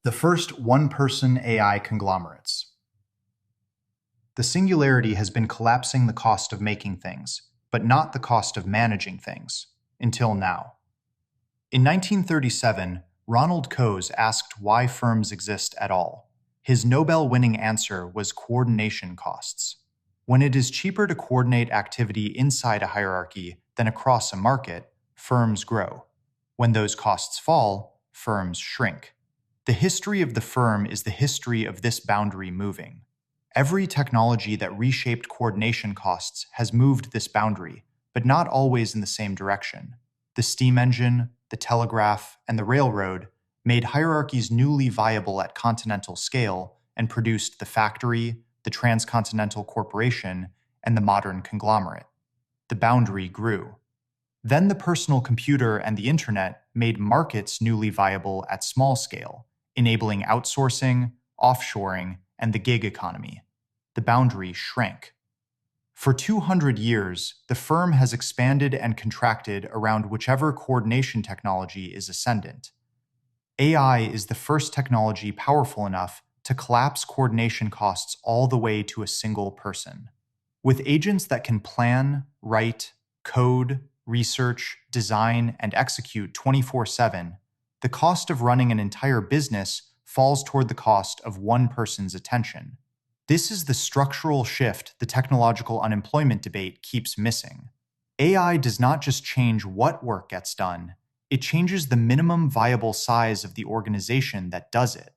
The first one-person AI conglomerates. The Singularity has been collapsing the cost of making things, but not the cost of managing things, until now. In 1937, Ronald Coase asked why firms exist at all. His Nobel-winning answer was coordination costs. When it is cheaper to coordinate activity inside a hierarchy than across a market, firms grow. When those costs fall, firms shrink. The history of the firm is the history of this boundary moving. Every technology that reshaped coordination costs has moved this boundary, but not always in the same direction. The steam engine, the telegraph, and the railroad made hierarchies newly viable at continental scale and produced the factory, the transcontinental corporation, and the modern conglomerate. The boundary grew. Then the personal computer and the internet made markets newly viable at small scale, enabling outsourcing, offshoring, and the gig economy. The boundary shrank. For 200 years, the firm has expanded and contracted around whichever coordination technology is ascendant. AI is the first technology powerful enough to collapse coordination costs all the way to a single person. With agents that can plan, write, code, research, design, and execute 24/7, the cost of running an entire business falls toward the cost of one person's attention. This is the structural shift the technological unemployment debate keeps missing. AI does not just change what work gets done, it changes the minimum viable size of the organization that does it.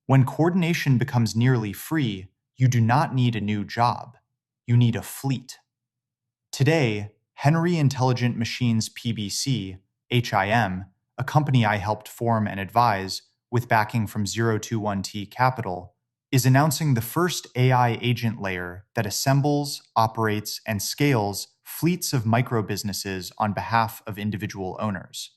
When coordination becomes nearly free, you do not need a new job. You need a fleet. Today, Henry Intelligent Machines PBC, HIM, a company I helped form and advise with backing from 021T Capital, is announcing the first AI agent layer that assembles, operates, and scales fleets of micro-businesses on behalf of individual owners.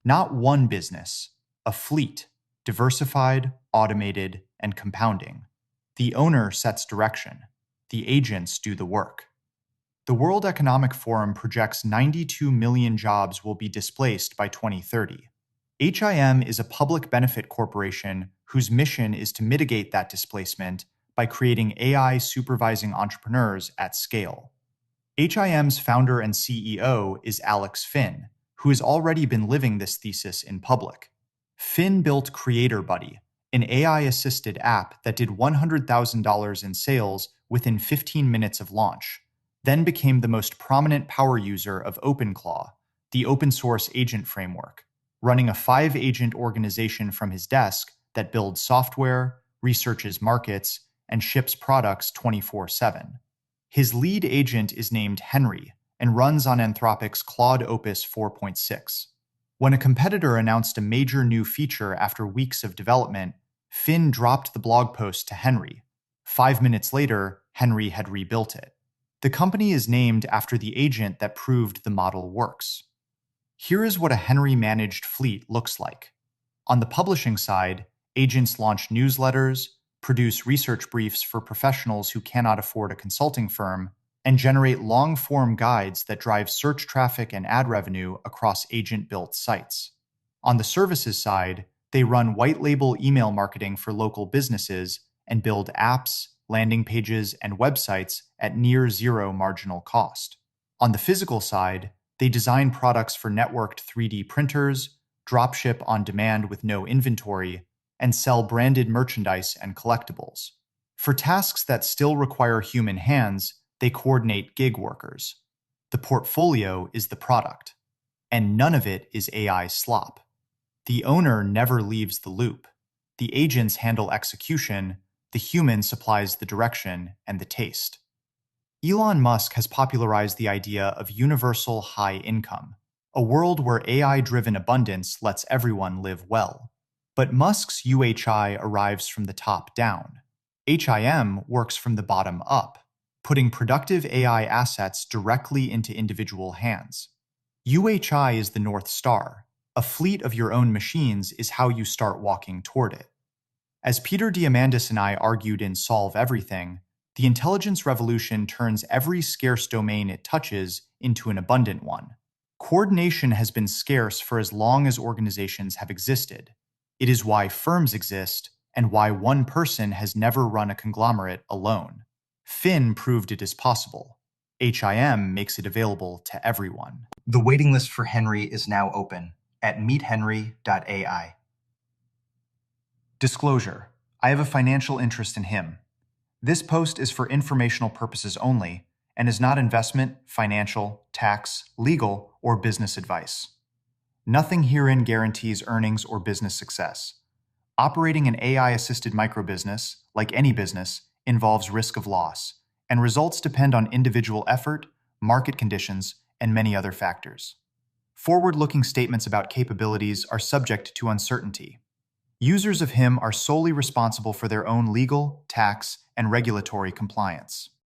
Not one business, a fleet, diversified, automated, and compounding. The owner sets direction. The agents do the work. The World Economic Forum projects 92 million jobs will be displaced by 2030. HIM is a public benefit corporation whose mission is to mitigate that displacement by creating AI supervising entrepreneurs at scale. HIM's founder and CEO is Alex Finn, who has already been living this thesis in public. Finn built Creator Buddy, an AI-assisted app that did $100,000 in sales within 15 minutes of launch, then became the most prominent power user of OpenClaw, the open-source agent framework, running a 5-agent organization from his desk that builds software, researches markets, and ships products 24/7. His lead agent is named Henry and runs on Anthropic's Claude Opus 4.6. When a competitor announced a major new feature after weeks of development, Finn dropped the blog post to Henry. 5 minutes later, Henry had rebuilt it. The company is named after the agent that proved the model works. Here is what a Henry-managed fleet looks like. On the publishing side, agents launch newsletters, produce research briefs for professionals who cannot afford a consulting firm, and generate long-form guides that drive search traffic and ad revenue across agent-built sites. On the services side, they run white-label email marketing for local businesses and build apps, landing pages, and websites at near zero marginal cost. On the physical side, they design products for networked 3D printers, dropship on demand with no inventory, and sell branded merchandise and collectibles. For tasks that still require human hands, they coordinate gig workers. The portfolio is the product, and none of it is AI slop. The owner never leaves the loop. The agents handle execution, the human supplies the direction and the taste. Elon Musk has popularized the idea of universal high income, a world where AI-driven abundance lets everyone live well. But Musk's UHI arrives from the top down. HIM works from the bottom up, putting productive AI assets directly into individual hands. UHI is the North Star. A fleet of your own machines is how you start walking toward it. As Peter Diamandis and I argued in Solve Everything, the intelligence revolution turns every scarce domain it touches into an abundant one. Coordination has been scarce for as long as organizations have existed. It is why firms exist and why one person has never run a conglomerate alone. Finn proved it is possible. HIM makes it available to everyone. The waiting list for Henry is now open at meethenry.ai. Disclosure: I have a financial interest in him. This post is for informational purposes only and is not investment, financial, tax, legal, or business advice. Nothing herein guarantees earnings or business success. Operating an AI-assisted microbusiness, like any business, involves risk of loss, and results depend on individual effort, market conditions, and many other factors. Forward-looking statements about capabilities are subject to uncertainty. Users of HIM are solely responsible for their own legal, tax, and regulatory compliance.